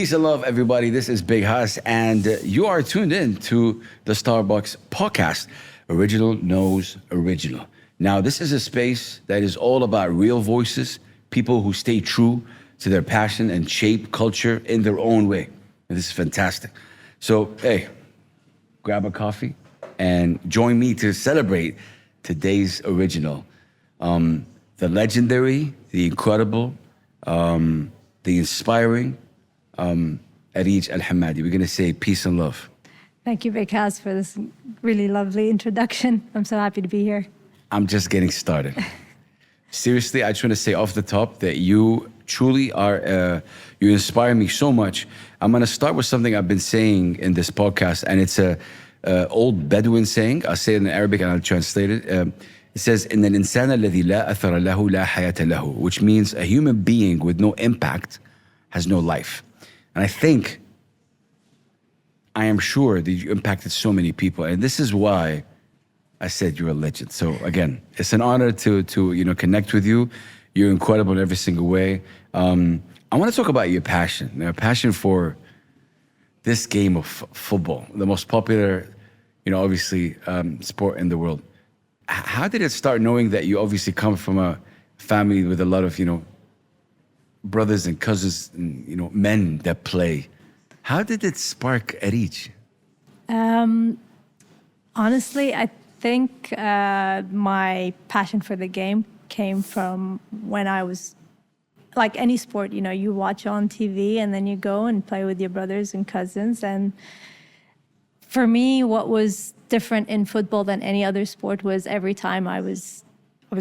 Peace and love, everybody. This is Big Hass, and you are tuned in to the Starbucks podcast, Original Knows Original. Now, this is a space that is all about real voices, people who stay true to their passion and shape culture in their own way. And this is fantastic. So, hey, grab a coffee and join me to celebrate today's original. The legendary, the incredible, the inspiring, Areej Al Hammadi. We're going to say peace and love. Thank you, Big Hass, for this really lovely introduction. I'm so happy to be here. I'm just getting started. Seriously, I just want to say off the top that you truly are, you inspire me so much. I'm going to start with something I've been saying in this podcast, and it's a old Bedouin saying. I'll say it in Arabic and I'll translate it. It says, إن الإنسان الذي لا أثر له لا حياة له, which means a human being with no impact has no life. And I am sure that you impacted so many people. And this is why I said you're a legend. So again, it's an honor to connect with you. You're incredible in every single way. I want to talk about your passion for this game of football, the most popular, obviously, sport in the world. How did it start, knowing that you obviously come from a family with a lot of, brothers and cousins and, men that play? How did it spark Areej? Honestly, I think my passion for the game came from when I was, like any sport, you watch on TV and then you go and play with your brothers and cousins. And for me, what was different in football than any other sport was every time I was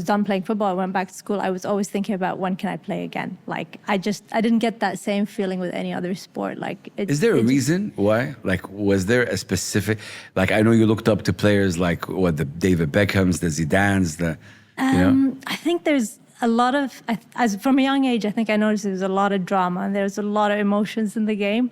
done playing football, I went back to school, I was always thinking about when can I play again. Like, I didn't get that same feeling with any other sport. Is there a reason why? Like, was there a specific, I know you looked up to players like the David Beckhams, the Zidans, I think there's a lot of, from a young age, I think I noticed there was a lot of drama and there was a lot of emotions in the game.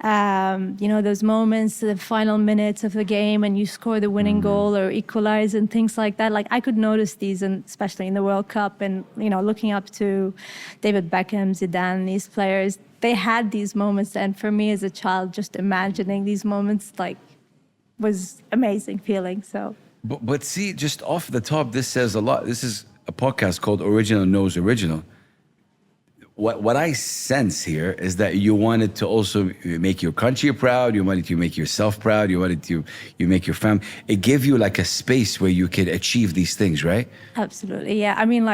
Those moments, the final minutes of the game, and you score the winning goal or equalize and things like that. Like, I could notice these, and especially in the World Cup, and looking up to David Beckham, Zidane, these players, they had these moments. And for me as a child, just imagining these moments was amazing feeling. So, but see, just off the top, this says a lot. This is a podcast called Original Knows Original. What I sense here is that you wanted to also make your country proud, you wanted to make yourself proud, you wanted to make your family. It gave you like a space where you could achieve these things, right? Absolutely, yeah. I mean,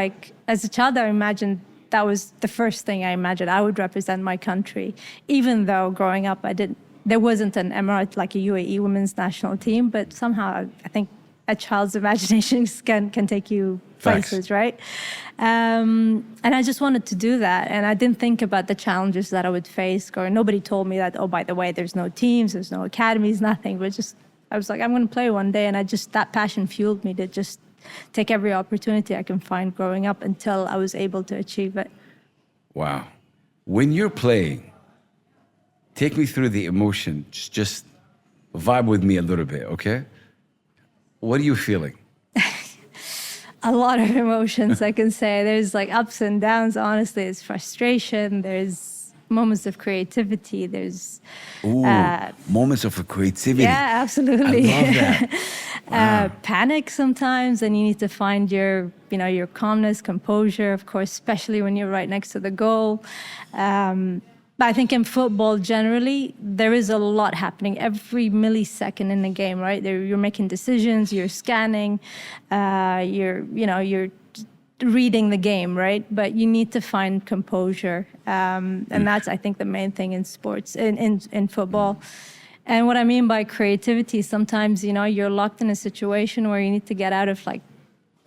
as a child, I imagined that was the first thing I imagined. I would represent my country, even though growing up there wasn't an Emirate, like a UAE Women's National Team, but somehow I think a child's imaginations can take you places, right? And I just wanted to do that. And I didn't think about the challenges that I would face. Or nobody told me that, oh, by the way, there's no teams, there's no academies, nothing. But I was like, I'm going to play one day. And that passion fueled me to just take every opportunity I can find growing up until I was able to achieve it. Wow. When you're playing, take me through the emotion. Just vibe with me a little bit, okay? What are you feeling? A lot of emotions, I can say. There's ups and downs, honestly. There's frustration. There's moments of creativity. There's moments of creativity. Yeah, absolutely. I love that. Wow. Panic sometimes, and you need to find your calmness, composure, of course, especially when you're right next to the goal. But I think in football, generally, there is a lot happening every millisecond in the game, right? You're making decisions, you're scanning, you're reading the game, right? But you need to find composure. And that's, I think, the main thing in sports, in football. And what I mean by creativity, sometimes, you're locked in a situation where you need to get out of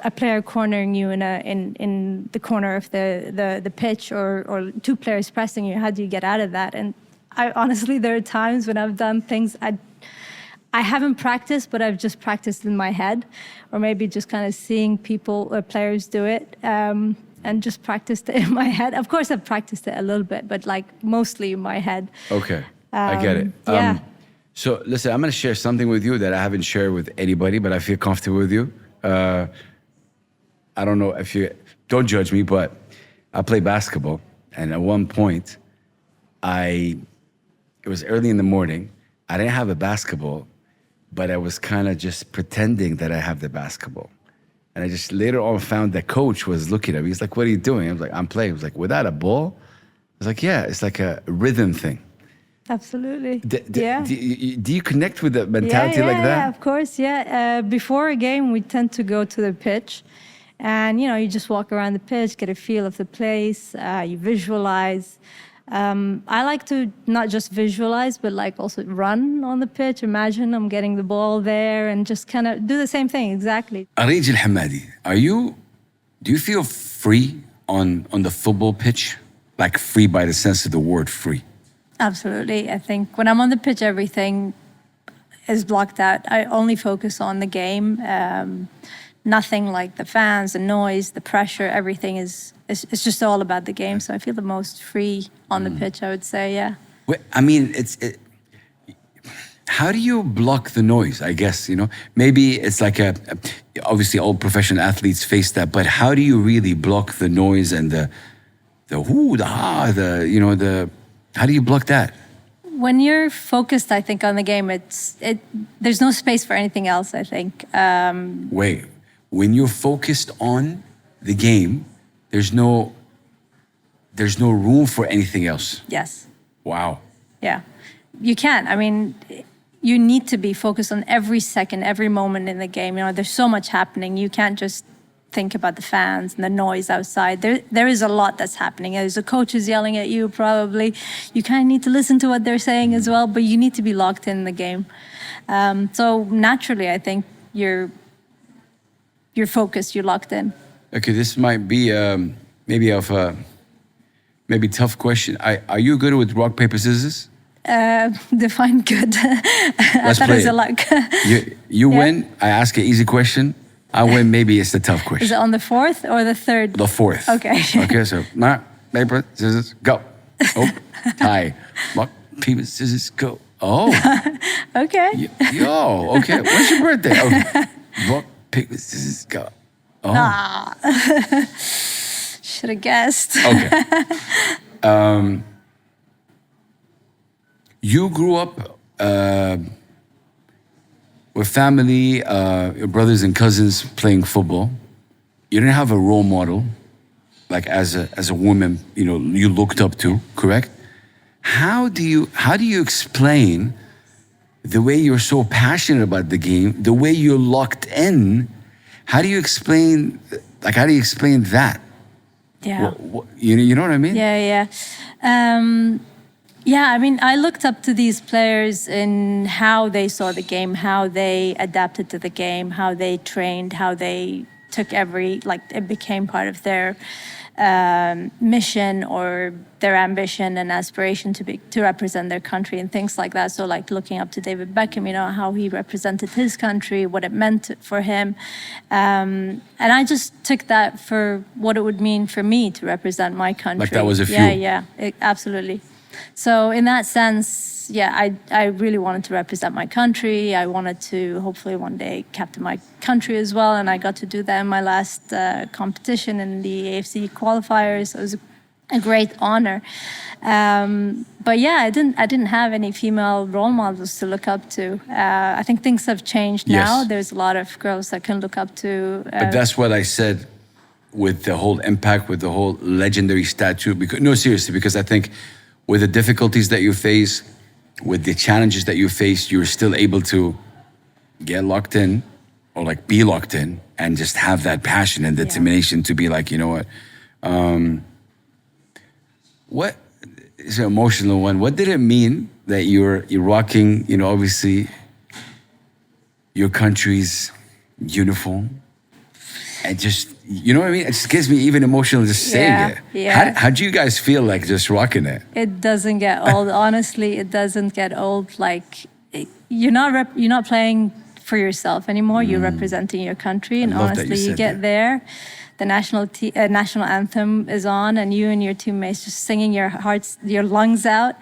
a player cornering you in the corner of the pitch, or two players pressing you. How do you get out of that? And honestly, there are times when I've done things I haven't practiced, but I've just practiced in my head, or maybe just kind of seeing players do it, and just practiced it in my head. Of course, I've practiced it a little bit, but mostly in my head. Okay, I get it. Yeah. So listen, I'm going to share something with you that I haven't shared with anybody, but I feel comfortable with you. I don't know if don't judge me, but I play basketball. And at one point, I it was early in the morning. I didn't have a basketball, but I was kind of just pretending that I have the basketball. And I just later on found that coach was looking at me. He's like, what are you doing? I was like, I'm playing. He was like, without a ball? I was like, yeah, it's like a rhythm thing. Absolutely. Yeah. Do you connect with the mentality like that? Yeah, of course, yeah. Before a game, we tend to go to the pitch. And, you just walk around the pitch, get a feel of the place, you visualize. I like to not just visualize, but like also run on the pitch. Imagine I'm getting the ball there and just kind of do the same thing, exactly. Areej Al Hammadi, do you feel free on the football pitch? Like free by the sense of the word free? Absolutely. I think when I'm on the pitch, everything is blocked out. I only focus on the game. Nothing like the fans, the noise, the pressure, everything it's just all about the game. So I feel the most free on the pitch, I would say, yeah. Well, I mean, how do you block the noise, I guess, Maybe it's like obviously all professional athletes face that, but how do you really block the noise and the whoo, the ha, how do you block that? When you're focused, I think, on the game, there's no space for anything else, I think. Wait, when you're focused on the game, there's no room for anything else. Yes. Wow. Yeah. You can't. I mean, you need to be focused on every second, every moment in the game. There's so much happening. You can't just think about the fans and the noise outside. There is a lot that's happening. There's a coach who's yelling at you, probably. You kind of need to listen to what they're saying as well, but you need to be locked in the game. So naturally, I think you're focused, you're locked in. Okay, this might be maybe tough question. Are you good with rock, paper, scissors? Define good. I thought it was a luck. You win. I ask an easy question. I win. Maybe it's the tough question. Is it on the fourth or the third? The fourth. Okay. Okay, so rock, paper, scissors, go. Oh, tie. Rock, paper, scissors, go. Oh. Okay. Yo, okay. When's your birthday? Okay. Rock, paper, scissors, go. Oh. Should have guessed. Okay. You grew up with family, your brothers and cousins playing football. You didn't have a role model, like as a woman, you looked up to, correct? How do you explain the way you're so passionate about the game, the way you're locked in? How do you explain that? Yeah. You know what I mean? Yeah. Yeah, I mean, I looked up to these players in how they saw the game, how they adapted to the game, how they trained, how they took it became part of their mission or their ambition and aspiration to represent their country and things like that. So like looking up to David Beckham, how he represented his country, what it meant for him. And I just took that for what it would mean for me to represent my country. Like that was a fuel. Yeah, absolutely. So in that sense, yeah, I really wanted to represent my country. I wanted to hopefully one day captain my country as well. And I got to do that in my last competition in the AFC qualifiers. It was a great honor. But yeah, I didn't have any female role models to look up to. I think things have changed now. Yes. There's a lot of girls that can look up to. But that's what I said with the whole impact, with the whole legendary statue. Because I think with the difficulties that you face, with the challenges that you face, you're still able to get locked in or like be locked in and just have that passion and determination to be like, you know what is an emotional one? What did it mean that you're rocking, obviously your country's uniform and just, you know what I mean? It just gets me even emotional just saying it. Yeah. How do you guys feel like just rocking it? It doesn't get old. Honestly, it doesn't get old. Like you're not playing for yourself anymore. You're representing your country, and honestly, you get there. The national anthem is on, and you and your teammates just singing your lungs out.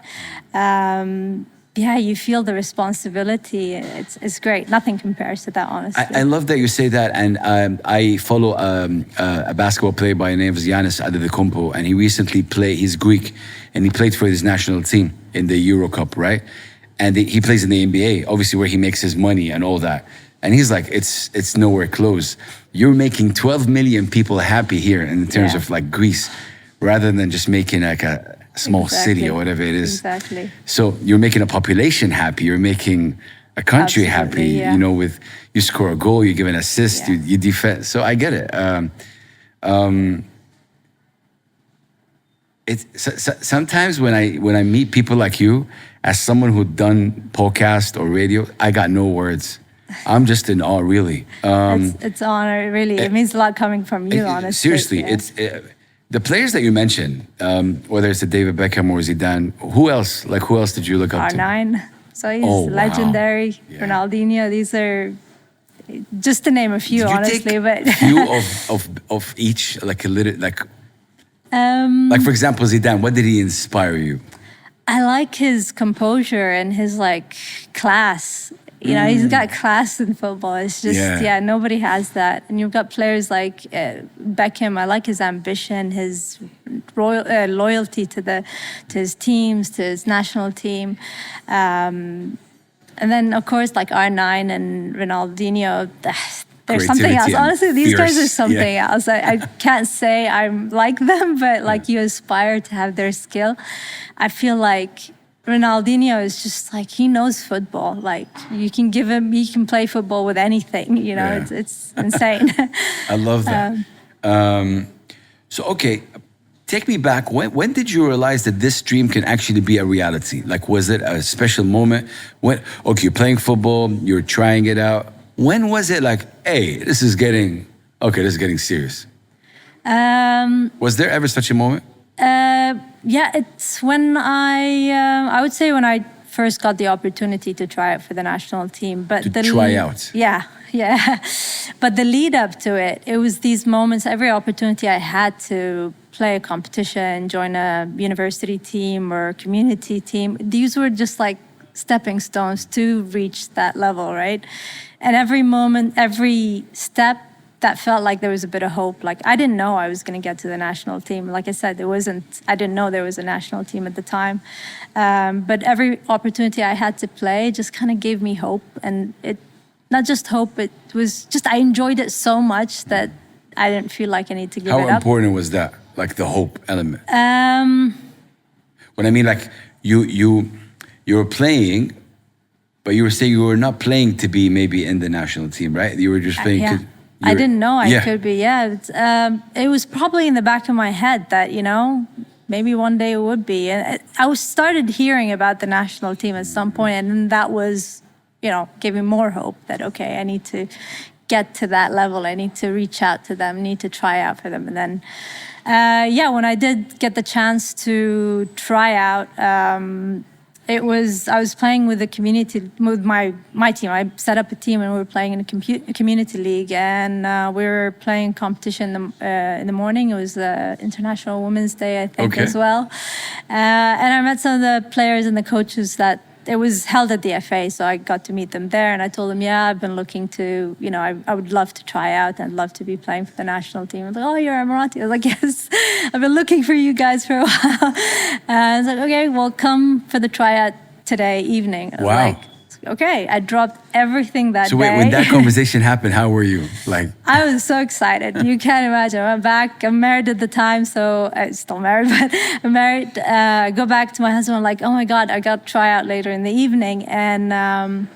yeah, you feel the responsibility. It's great. Nothing compares to that, honestly. I love that you say that, and I follow a basketball player by the name of Giannis Antetokounmpo, and he recently played. He's Greek, and he played for his national team in the Euro Cup, right? And he plays in the NBA, obviously, where he makes his money and all that. And he's like, it's nowhere close. You're making 12 million people happy here in terms of like Greece, rather than just making like a small city or whatever it is. Exactly. So you're making a population happy. You're making a country happy. Yeah. You know, with you score a goal, you give an assist, you defend. So I get it. Sometimes when I meet people like you, as someone who'd done podcast or radio, I got no words. I'm just in awe, really. It's an honor, really. It means a lot coming from you, honestly. Seriously, it's the players that you mentioned, whether it's a David Beckham or Zidane. Who else? Like, who else did you look up to? R9. So he's legendary. Yeah. Ronaldinho. These are just to name a few, Did you honestly. take But a few of each, like a little, like for example, Zidane. What did he inspire you? I like his composure and his like class. You know, he's got class in football. It's just, nobody has that. And you've got players like Beckham. I like his ambition, his loyalty to his teams, to his national team. And then, of course, like R9 and Ronaldinho, there's something else. Honestly, these guys are something else. I can't say I'm like them, but like you aspire to have their skill. I feel like Ronaldinho is just like, he knows football. Like you can give him, he can play football with anything, you know, it's insane. I love that. So, okay, take me back. When did you realize that this dream can actually be a reality? Like, was it a special moment? Okay, you're playing football, you're trying it out. When was it like, hey, this is getting serious? Was there ever such a moment? Yeah, it's when I would say when I first got the opportunity to try out for the national team. But try out? Yeah. But the lead up to it was these moments, every opportunity I had to play a competition, join a university team or community team, these were just like stepping stones to reach that level, right? And every moment, every step, that felt like there was a bit of hope. Like I didn't know I was going to get to the national team. Like I said, I didn't know there was a national team at the time. But every opportunity I had to play just kind of gave me hope. And it, not just hope, it was just, I enjoyed it so much that I didn't feel like I need to give it up. How important was that? Like the hope element? When I mean like you were playing, but you were saying you were not playing to be maybe in the national team, right? You were just playing I didn't know I could be. It was probably in the back of my head that, you know, maybe one day it would be. And I started hearing about the national team at some point, and then that was, you know, gave me more hope that, okay, I need to get to that level. I need to reach out to them, need to try out for them. And then, when I did get the chance to try out, I was playing with the community, with my team. I set up a team and we were playing in a community league, and we were playing competition in the morning. It was International Women's Day, I think, as well. And I met some of the players and the coaches that it was held at the FA, so I got to meet them there. And I told them, I've been looking to, you know, I would love to try out and I'd love to be playing for the national team. I was like, oh, you're Emirati? I was like, yes, I've been looking for you guys for a while. And I was like, okay, well, come for the tryout today evening. I was like, okay, I dropped everything that day. So wait, when that conversation happened, how were you? Like, I was so excited. You can't imagine. I'm back. I'm married at the time, so I'm still married, but I'm married. I go back to my husband. I'm like, oh my God, I got to try out later in the evening. And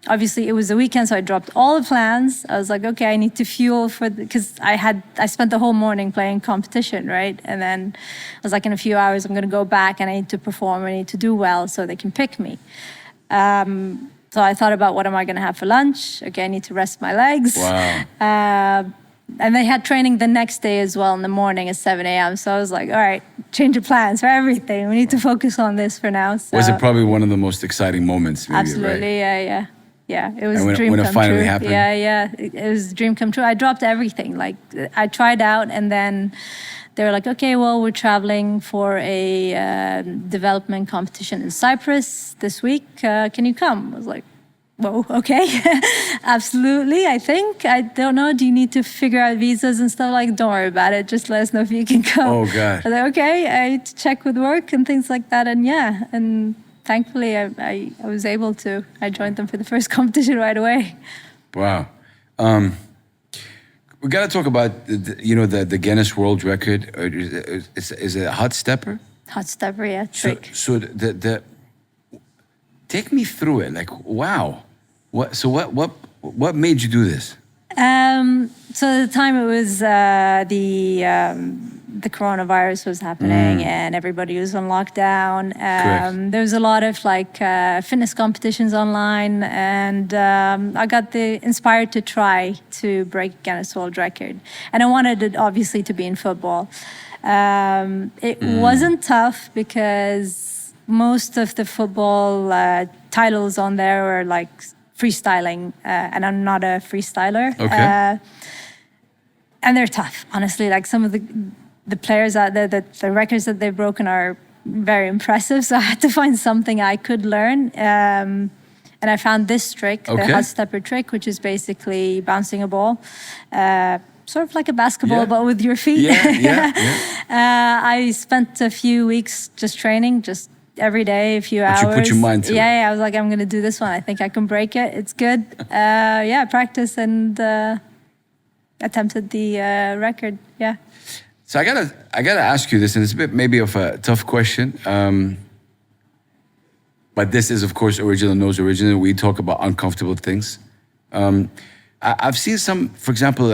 obviously it was a weekend, so I dropped all the plans. I was like, okay, I need to fuel because I spent the whole morning playing competition, right? And then I was like, in a few hours, I'm going to go back and I need to perform. I need to do well so they can pick me. So I thought about what am I going to have for lunch? Okay, I need to rest my legs. Wow. And they had training the next day as well in the morning at 7 a.m. So I was like, all right, change of plans for everything. We need to focus on this for now. So. Was it probably one of the most exciting moments? Maybe, absolutely, right? Yeah, it was a dream come true. When it finally happened? Yeah, it was a dream come true. I dropped everything. Like I tried out, and then they were like, okay, well, we're traveling for a development competition in Cyprus this week. Can you come? I was like, whoa, okay, absolutely, I think. I don't know, do you need to figure out visas and stuff? Like, don't worry about it, just let us know if you can come. Oh, God. I was like, okay, I had to check with work and things like that, and yeah, and thankfully I was able to. I joined them for the first competition right away. Wow. We got to talk about, the Guinness World Record. Is it a hot stepper? Hot stepper, yeah, trick. So the take me through it. Like, wow. What made you do this? So at the time it was the coronavirus was happening and everybody was on lockdown. There was a lot of fitness competitions online, and I got inspired to try to break Guinness World Record. And I wanted it obviously to be in football. It wasn't tough because most of the football titles on there were like freestyling, and I'm not a freestyler. Okay. And they're tough, honestly. Like some of the players out there, the records that they've broken are very impressive. So I had to find something I could learn. And I found this trick, the hot stepper trick, which is basically bouncing a ball, sort of like a basketball, but with your feet. I spent a few weeks just training, just every day, a few hours. You put your mind to it. Yeah, I was like, I'm going to do this one. I think I can break it. It's good. Practice and attempted the record. Yeah. So I gotta ask you this, and it's a bit maybe of a tough question. But this is, of course, Original Knows Original. We talk about uncomfortable things. I've seen some, for example,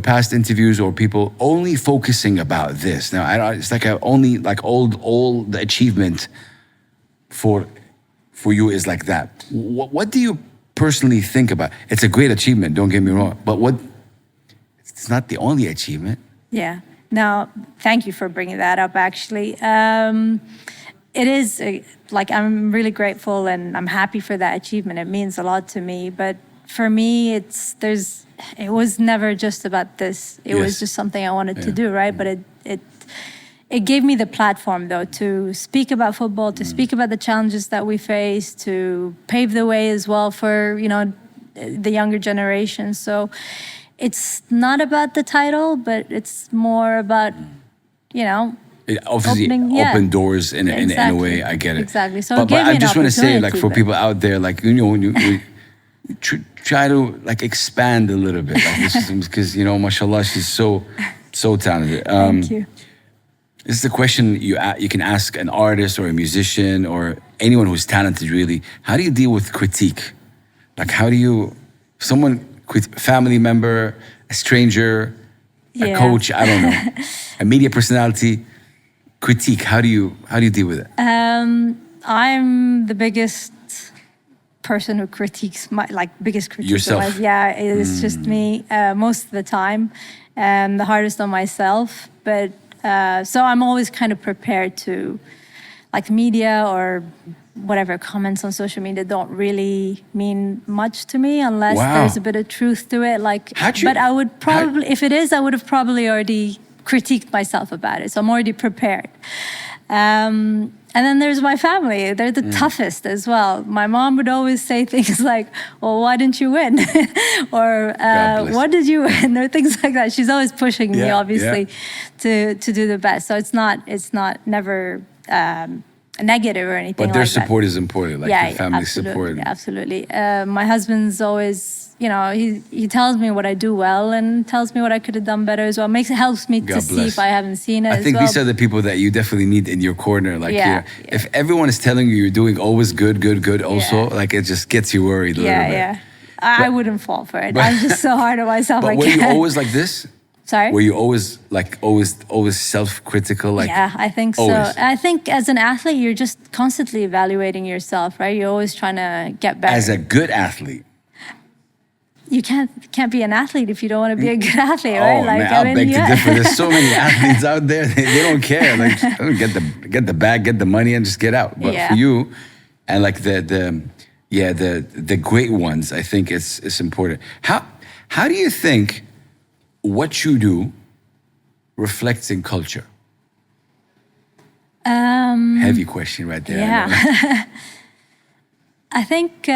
past interviews or people only focusing about this. Now, it's like only all the achievement for you is like that. What do you personally think about? It's a great achievement, don't get me wrong, but it's not the only achievement. Yeah. Now, thank you for bringing that up, actually. It is, I'm really grateful and I'm happy for that achievement. It means a lot to me. But for me, it was never just about this. It was just something I wanted to do, right? But it gave me the platform, though, to speak about football, to speak about the challenges that we face, to pave the way as well for, the younger generation. So it's not about the title, but it's more about, It obviously opened doors in a way. I get it. Exactly. So but I just want to say, for people out there, when you try to expand a little bit, because mashallah, she's so talented. Thank you. This is a question you can ask an artist or a musician or anyone who's talented. Really, how do you deal with critique? How do you family member, a stranger, a coach, I don't know, a media personality, critique, how do you deal with it? I'm the biggest person who critiques biggest critique. Yourself? Yeah, it's just me most of the time, and the hardest on myself. But so I'm always kind of prepared to, media or whatever comments on social media don't really mean much to me unless there's a bit of truth to it. But I would probably, if it is, I would have probably already critiqued myself about it. So I'm already prepared. And then there's my family. They're the toughest as well. My mom would always say things like, well, why didn't you win? Or what did you win? Or things like that. She's always pushing me, obviously, to do the best. So it's never negative or anything like that. But their support is important, the family support. Absolutely. My husband's always, he tells me what I do well and tells me what I could have done better as well. Helps me to see if I haven't seen it as well. I think these are the people that you definitely need in your corner. If everyone is telling you you're doing always good also, it just gets you worried a little bit. Yeah. I wouldn't fall for it. I'm just so hard on myself. But were you always like this? Sorry? Were you always always self-critical? Yeah, I think so. Always. I think as an athlete, you're just constantly evaluating yourself, right? You're always trying to get better. As a good athlete. You can't be an athlete if you don't want to be a good athlete, right? Man, I'll beg to differ. There's so many athletes out there, they don't care. Get the bag, get the money, and just get out. But for you, and the great ones, I think it's important. How do you think what you do reflects in culture? Um, Heavy question right there. I yeah. know. I think,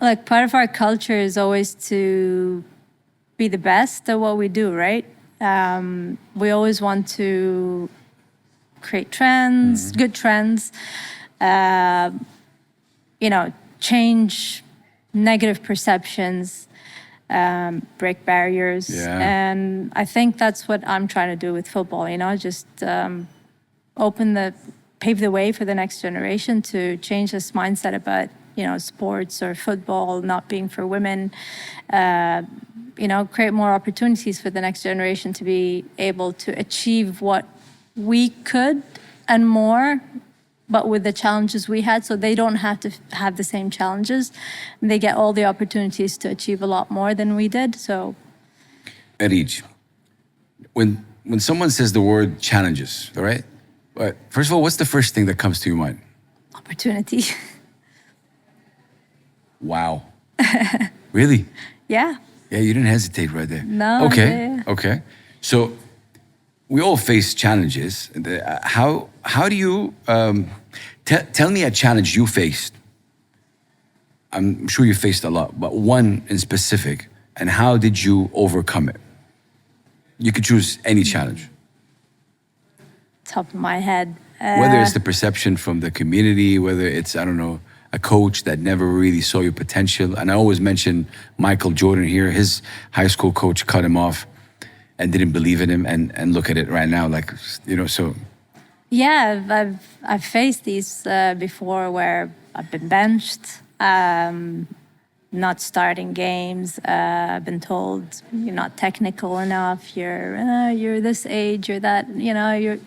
like, part of our culture is always to be the best at what we do, right? We always want to create trends, good trends, you know, change negative perceptions, break barriers. Yeah. And I think that's what I'm trying to do with football, you know, just pave the way for the next generation to change this mindset about, you know, sports or football not being for women. You know, create more opportunities for the next generation to be able to achieve what we could and more, but with the challenges we had, so they don't have to have the same challenges. They get all the opportunities to achieve a lot more than we did. So, Areej, when someone says the word challenges, all right? But first of all, what's the first thing that comes to your mind? opportunity. Wow. Really? Yeah. Yeah, you didn't hesitate right there. No, Okay. yeah. Okay. So we all face challenges. How do you tell me a challenge you faced? I'm sure you faced a lot, but one in specific, and how did you overcome it? You could choose any challenge. Top of my head. Whether it's the perception from the community, whether it's, I don't know, a coach that never really saw your potential. And I always mention Michael Jordan here. His high school coach cut him off and didn't believe in him. And look at it right now. Like, you know, so. Yeah, I've faced these before where I've been benched, not starting games. I've been told you're not technical enough. You're this age. You're that. You know,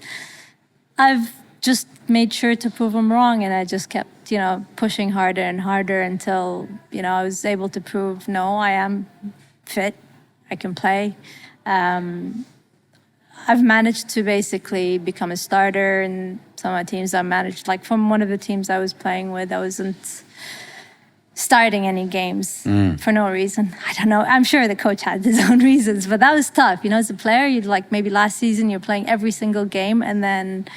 I've just made sure to prove them wrong, and I just kept, you know, pushing harder and harder until, you know, I was able to prove, no, I am fit. I can play. I've managed to basically become a starter in some of my teams. I managed, like from one of the teams I was playing with, I wasn't starting any games for no reason. I don't know. I'm sure the coach had his own reasons, but that was tough. You know, as a player, you'd like maybe last season you're playing every single game, and then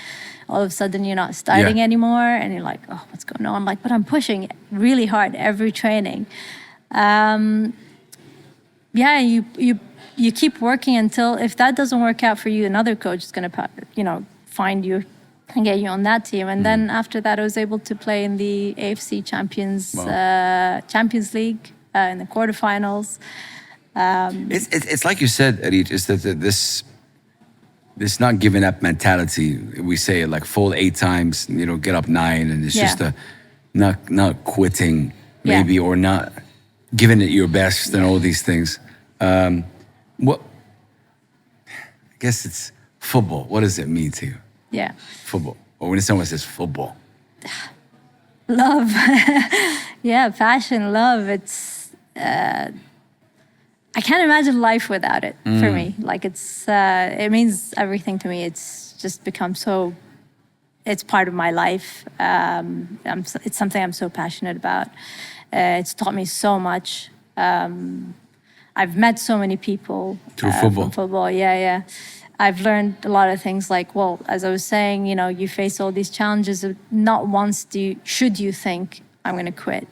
all of a sudden you're not starting anymore, and you're like, oh, what's going on? I'm like, but I'm pushing really hard every training. You keep working until, if that doesn't work out for you, another coach is going to, you know, find you and get you on that team. And then after that, I was able to play in the AFC Champions League in the quarterfinals. It's like you said, Areej, is that this not giving up mentality. We say it like fall 8 times, you know, get up 9, and it's just a not quitting maybe or not giving it your best and all these things. What? I guess it's football. What does it mean to you? Yeah. Football. Or when someone says football. Love. Yeah, passion, love. It's, I can't imagine life without it for me. Like it means everything to me. It's just become so, it's part of my life. It's something I'm so passionate about. It's taught me so much. I've met so many people through football. From football. Yeah. I've learned a lot of things like, well, as I was saying, you know, you face all these challenges. Not once should you think, I'm going to quit.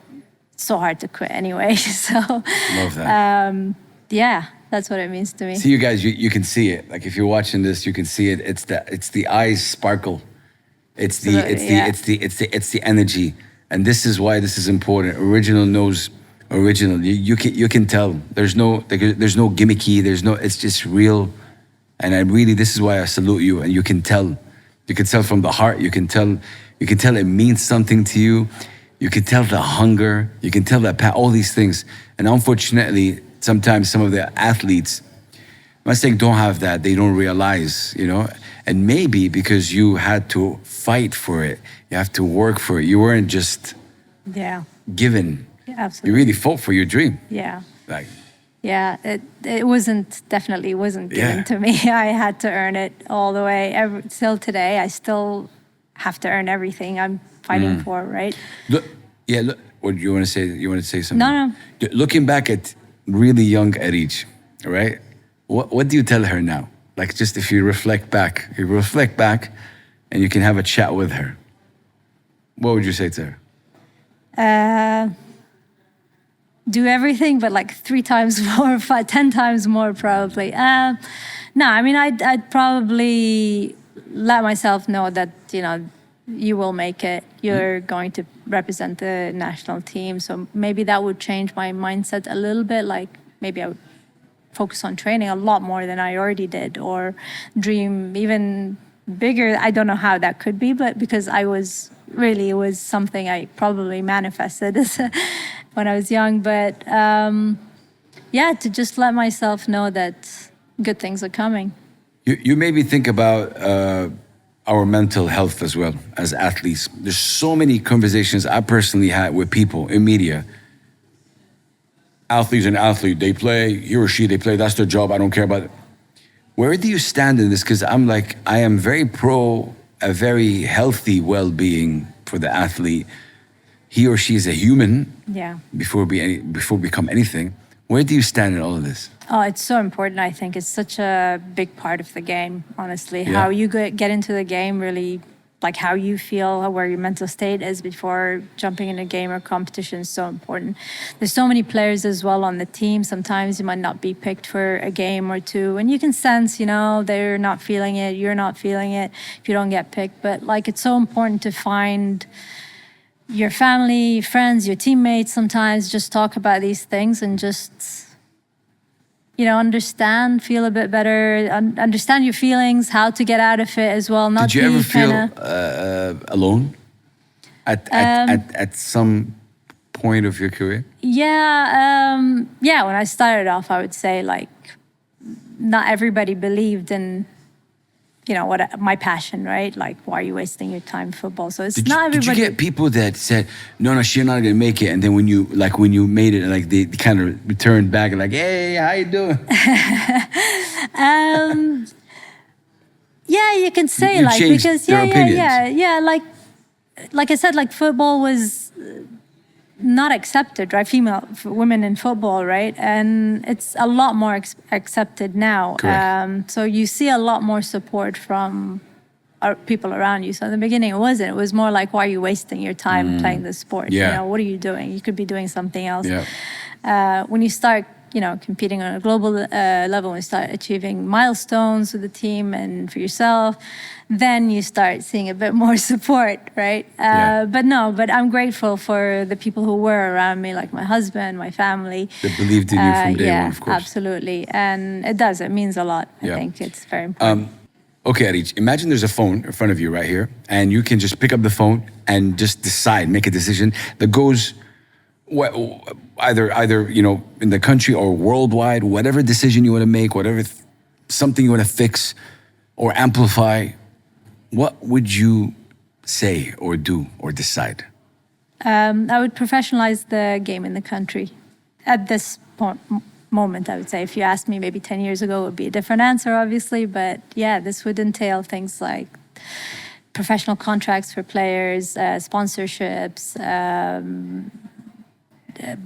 It's so hard to quit anyway. So, love that. Yeah, that's what it means to me. See, you guys, you can see it. Like if you're watching this, you can see it. It's the eyes sparkle. It's the energy, and this is why this is important. Original knows original. You can tell. There's no gimmicky. It's just real. And this is why I salute you. And you can tell. You can tell from the heart. You can tell it means something to you. You can tell the hunger. You can tell that all these things. And unfortunately, sometimes some of the athletes, I'm not saying don't have that. They don't realize, you know. And maybe because you had to fight for it, you have to work for it. You weren't just given. Yeah, absolutely. You really fought for your dream. Yeah. Like. Yeah, it definitely wasn't given to me. I had to earn it all the way. Till today, I still have to earn everything I'm fighting for, right? Look, what you want to say? You want to say something? No. Looking back at really young Areej, right? What do you tell her now? Like just if you reflect back and you can have a chat with her, what would you say to her? Do everything, but like 3 times more, 10 times more probably. No, I mean, I'd probably let myself know that, you know, you will make it. You're going to represent the national team. So maybe that would change my mindset a little bit. Like maybe I would focus on training a lot more than I already did, or dream even bigger. I don't know how that could be, but because it was something I probably manifested when I was young. But yeah, to just let myself know that good things are coming. You made me think about our mental health as well as athletes. There's so many conversations I personally had with people in media. Athlete's an athlete. They play, he or she, they play. That's their job. I don't care about it. Where do you stand in this? Because I am very pro a very healthy well-being for the athlete. He or she is a human. Yeah. Before we become anything. Where do you stand in all of this? Oh, it's so important. I think it's such a big part of the game, honestly. Yeah. How you get into the game, really, like how you feel, where your mental state is before jumping in a game or competition is so important. There's so many players as well on the team. Sometimes you might not be picked for a game or two, and you can sense, you know, they're not feeling it, you're not feeling it if you don't get picked. But like, it's so important to find your family, friends, your teammates. Sometimes just talk about these things and just, you know, understand, feel a bit better, understand your feelings, how to get out of it as well. Not Did you ever feel alone at some point of your career? Yeah, when I started off, I would say like not everybody believed in, you know, what my passion, right? Like, why are you wasting your time in football? So it's not everybody. Did you get people that said, no, she's not gonna make it, and then when you made it, like they kind of returned back and like, hey, how you doing? Yeah, you can say You like, changed because their opinions. like I said, like football was not accepted, right? Women in football, right? And it's a lot more accepted now. Correct. So you see a lot more support from people around you. So in the beginning, it wasn't. It was more like, why are you wasting your time playing this sport? Yeah. You know, what are you doing? You could be doing something else. Yeah. When you start, you know, competing on a global level, when you start achieving milestones with the team and for yourself, then you start seeing a bit more support, right? Yeah. But I'm grateful for the people who were around me, like my husband, my family. They believed in you from day one, of course. Absolutely. And it means a lot. I think it's very important. Okay, Areej, imagine there's a phone in front of you right here, and you can just pick up the phone and just decide, make a decision that goes either you know, in the country or worldwide, whatever decision you want to make, whatever something you want to fix or amplify. What would you say or do or decide? I would professionalize the game in the country at this moment, I would say. If you asked me maybe 10 years ago, it would be a different answer, obviously. But yeah, this would entail things like professional contracts for players, sponsorships,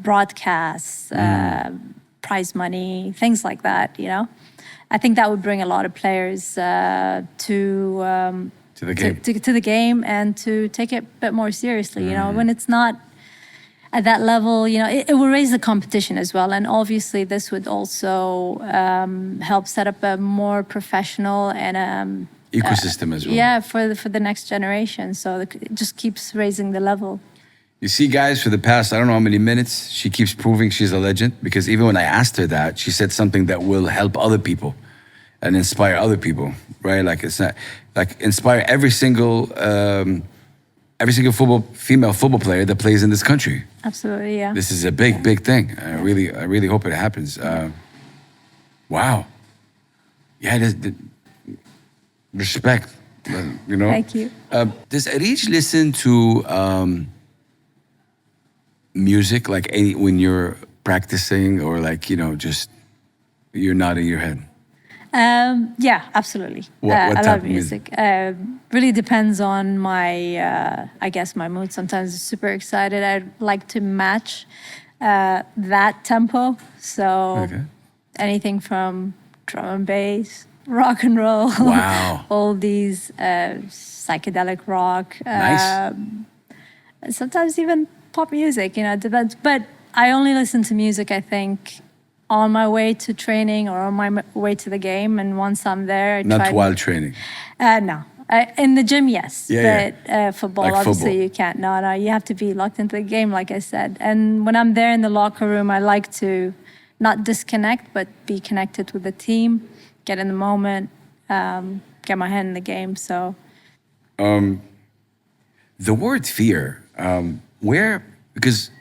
broadcasts, prize money, things like that, you know. I think that would bring a lot of players to the game. To the game, and to take it a bit more seriously. You know, when it's not at that level, you know, it will raise the competition as well. And obviously, this would also help set up a more professional and ecosystem as well. Yeah, for the next generation. So it just keeps raising the level. You see, guys, for the past, I don't know how many minutes, she keeps proving she's a legend, because even when I asked her that, she said something that will help other people and inspire other people, right? Like, it's not, like, inspire every single female football player that plays in this country. Absolutely, yeah. This is a big thing. I really hope it happens. Wow. Yeah, respect, you know? Thank you. Does Areej listen to music, like when you're practicing, or like, you know, just you're nodding your head? Yeah, absolutely. What I type love of music. Really depends on my, I guess, my mood. Sometimes I'm super excited. I like to match that tempo. So anything from drum and bass rock and roll. Wow. Oldies, psychedelic rock. Nice. Sometimes even pop music, it depends. But I only listen to music, I think, on my way to training or on my way to the game. And once I'm there, I Not try while training. No. In the gym, yes. Yeah, but football, Like obviously, football. you can't. No, you have to be locked into the game, like I said. And when I'm there in the locker room, I like to not disconnect, but be connected with the team, get in the moment, get my head in the game. So The word fear, because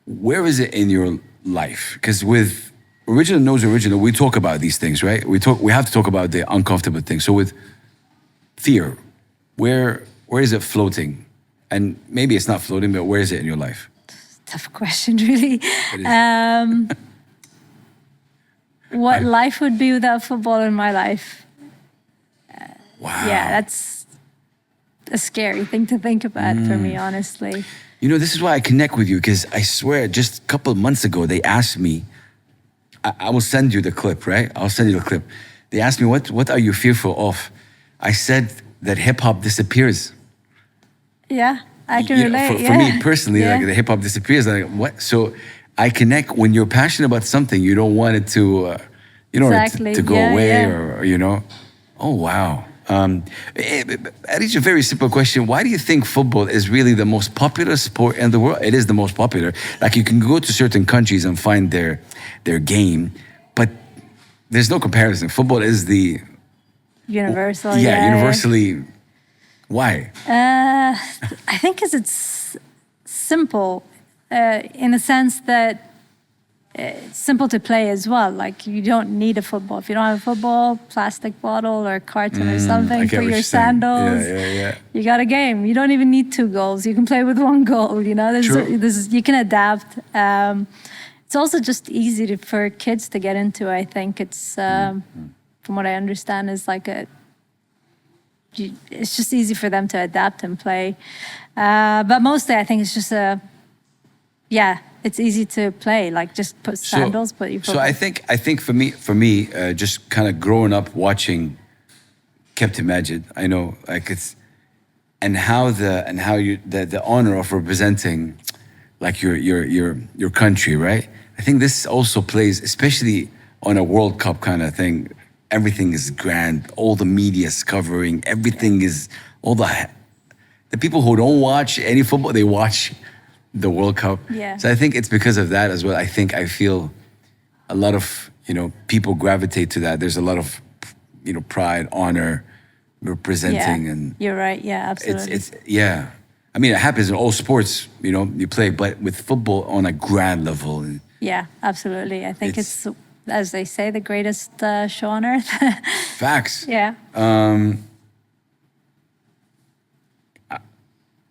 where is it in your life? Because with Original Knows Original, we talk about these things, right? We have to talk about the uncomfortable things. So with fear, where is it floating? And maybe it's not floating, but where is it in your life? tough question, really. What life would be without football in my life? Wow. Yeah, that's a scary thing to think about for me, honestly. This is why I connect with you, because I swear, just a couple of months ago, they asked me, I will send you the clip, right? I'll send you the clip. They asked me, what are you fearful of? I said that hip hop disappears. Yeah, I can relate. For me personally, like the hip hop disappears. Like, what? So I connect when you're passionate about something, you don't want it to, Exactly. to go Yeah, away yeah. Oh, wow. Areej, a very simple question. Why do you think football is really the most popular sport in the world? It is the most popular. Like, you can go to certain countries and find their game, but there's no comparison. Football is the Universal. universally. Why? I think because it's simple in the sense that it's simple to play as well. Like, you don't need a football. If you don't have a football, plastic bottle or carton or something I get for what your you're saying. sandals, Yeah. you got a game. You don't even need 2 goals. You can play with 1 goal. True. You can adapt. It's also just easy for kids to get into. I think it's, from what I understand, is like it's just easy for them to adapt and play. But mostly, I think it's just it's easy to play. Like, just put sandals, put your football. So I think for me, just kind of growing up watching Captain Majid, I know, like, it's and how the honor of representing, like, your country, right? I think this also plays, especially on a World Cup kind of thing. Everything is grand. All the media is covering. Everything is all the people who don't watch any football, they watch the World Cup. Yeah. So I think it's because of that as well. I feel a lot of people gravitate to that. There's a lot of pride, honor, representing, and You're right. Yeah, absolutely. it's I mean, it happens in all sports. You play, but with football on a grand level. Yeah, absolutely. I think it's, as they say, the greatest show on earth. Facts. Yeah.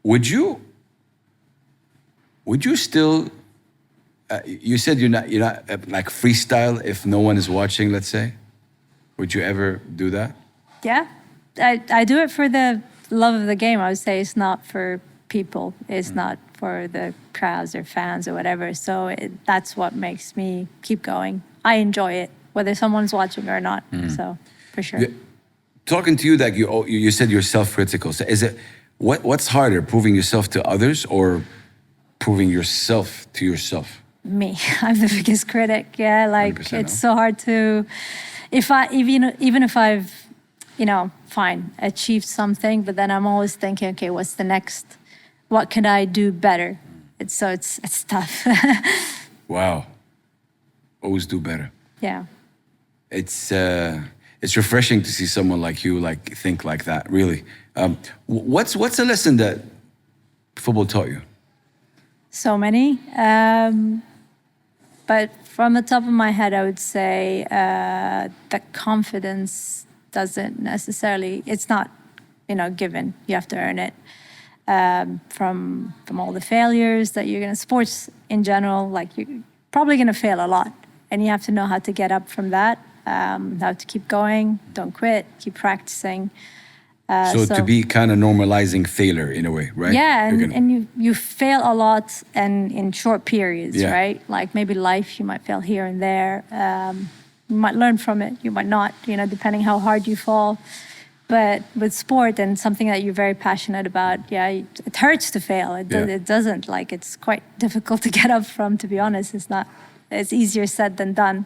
Would you still? You said you're not like freestyle if no one is watching. Let's say, would you ever do that? Yeah. I do it for the love of the game. I would say it's not for people. It's not for the crowds or fans or whatever. So that's what makes me keep going. I enjoy it, whether someone's watching or not. So, for sure. Talking to you, like you said, you're self-critical. So is it what's harder, proving yourself to others or proving yourself to yourself? Me, I'm the biggest critic. Yeah, like 100%, it's so hard to, even if I've, fine, achieved something, but then I'm always thinking, okay, what's the next? What can I do better? It's tough. Wow. Always do better. Yeah. It's refreshing to see someone like you think like that. Really. What's a lesson that football taught you? So many. But from the top of my head, I would say that confidence doesn't necessarily, it's not, given. You have to earn it. From all the failures that you're gonna, sports in general, like, you're probably gonna fail a lot. And you have to know how to get up from that, how to keep going, don't quit, keep practicing. So to be kind of normalizing failure in a way, right? Yeah, and you fail a lot and in short periods, Yeah. right? Like, maybe life, you might fail here and there. You might learn from it, you might not, depending how hard you fall. But with sport and something that you're very passionate about, it hurts to fail. It doesn't. Like, it's quite difficult to get up from, to be honest. It's easier said than done.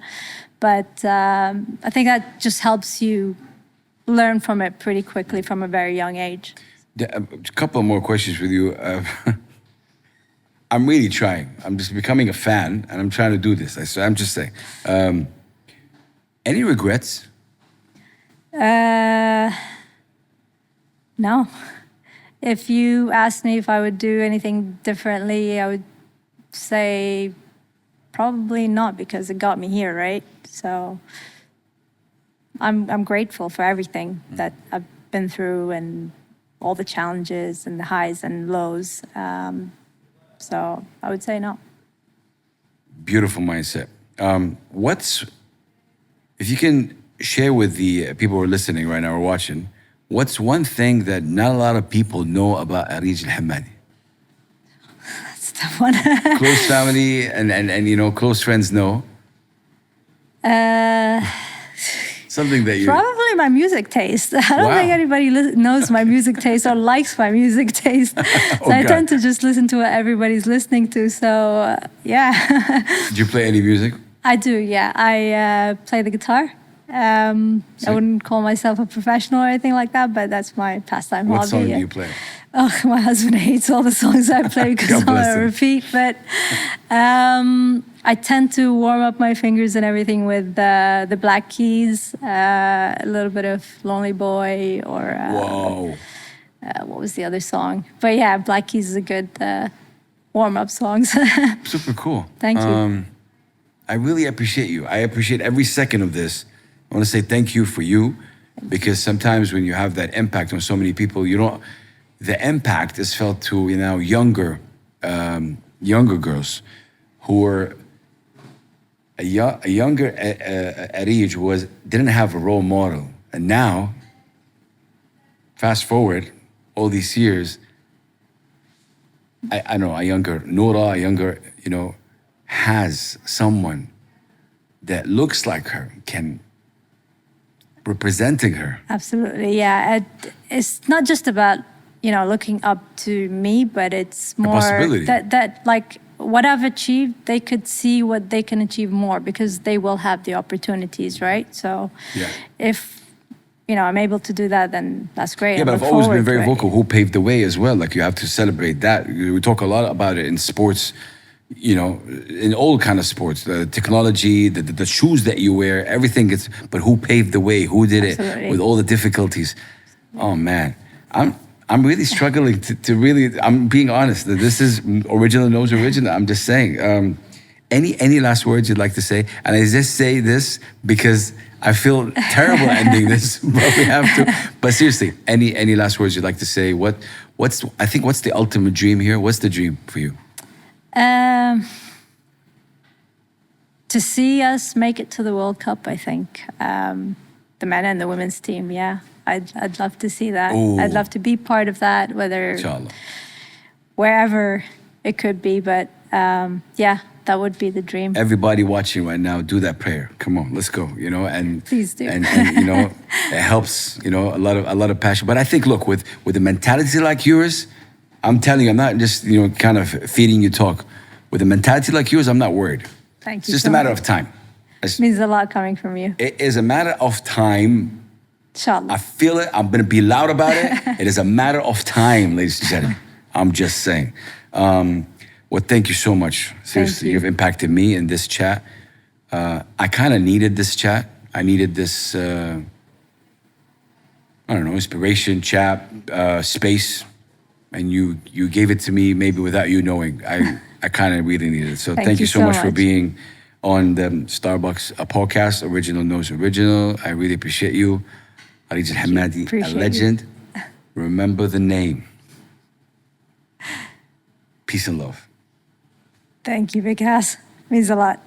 But I think that just helps you learn from it pretty quickly from a very young age. A couple more questions with you. I'm really trying. I'm just becoming a fan, and I'm trying to do this. So I'm just saying. Any regrets? No. If you asked me if I would do anything differently, I would say probably not, because it got me here, right? So I'm grateful for everything that I've been through and all the challenges and the highs and lows. So I would say no. Beautiful mindset. If you can share with the people who are listening right now or watching, what's one thing that not a lot of people know about Areej Al Hammadi? That's a tough one. Close family and close friends know. Something that you... Probably my music taste. I don't think anybody knows my music taste or likes my music taste. So I tend to just listen to what everybody's listening to. So, yeah. Do you play any music? I do, yeah. I play the guitar. I wouldn't call myself a professional or anything like that, but that's my pastime hobby. What song do you play? Oh, my husband hates all the songs I play because I'm on repeat. But I tend to warm up my fingers and everything with the Black Keys, a little bit of Lonely Boy, or Whoa. What was the other song? But yeah, Black Keys is a good warm-up song. Super cool. Thank you. I really appreciate you. I appreciate every second of this. I want to say thank you for you, because sometimes when you have that impact on so many people, the impact is felt to younger girls who were a younger Areej didn't have a role model, and now, fast forward all these years, I know a younger Noura, has someone that looks like her, representing her. Absolutely, yeah. It's not just about looking up to me, but it's more that like what I've achieved, they could see what they can achieve more, because they will have the opportunities, right? So if I'm able to do that, then that's great. Yeah, but I've always been very vocal. Who paved the way as well? Like, you have to celebrate that. We talk a lot about it in sports. In all kind of sports, the technology, the shoes that you wear, everything but who paved the way? Who did it with all the difficulties? Oh man, I'm really struggling to really, I'm being honest, that this is original knows original. I'm just saying, any last words you'd like to say? And I just say this because I feel terrible ending this, but we have to. But seriously, any last words you'd like to say? What's the ultimate dream here? What's the dream for you? To see us make it to the World Cup, I think. The men and the women's team, yeah. I'd love to see that. Ooh. I'd love to be part of that, whether Inshallah. Wherever it could be. But yeah, that would be the dream. Everybody watching right now, do that prayer. Come on, let's go. And please do. And it helps. A lot of passion. But I think, look, with a mentality like yours, I'm telling you, I'm not just kind of feeding you talk. With a mentality like yours, I'm not worried. Thank you. It's just a matter of time. It means a lot coming from you. It is a matter of time. Inshallah. I feel it. I'm going to be loud about it. It is a matter of time, ladies and gentlemen. I'm just saying. Well, thank you so much. Seriously, you've impacted me in this chat. I kind of needed this chat. I needed this, inspiration chat, space. And you gave it to me maybe without you knowing. I kind of really needed it. So thank you so much for being on the Starbucks podcast, Original Knows Original. I really appreciate you. Areej Al Hammadi, a legend. Remember the name. Peace and love. Thank you, Big Ass. Means a lot.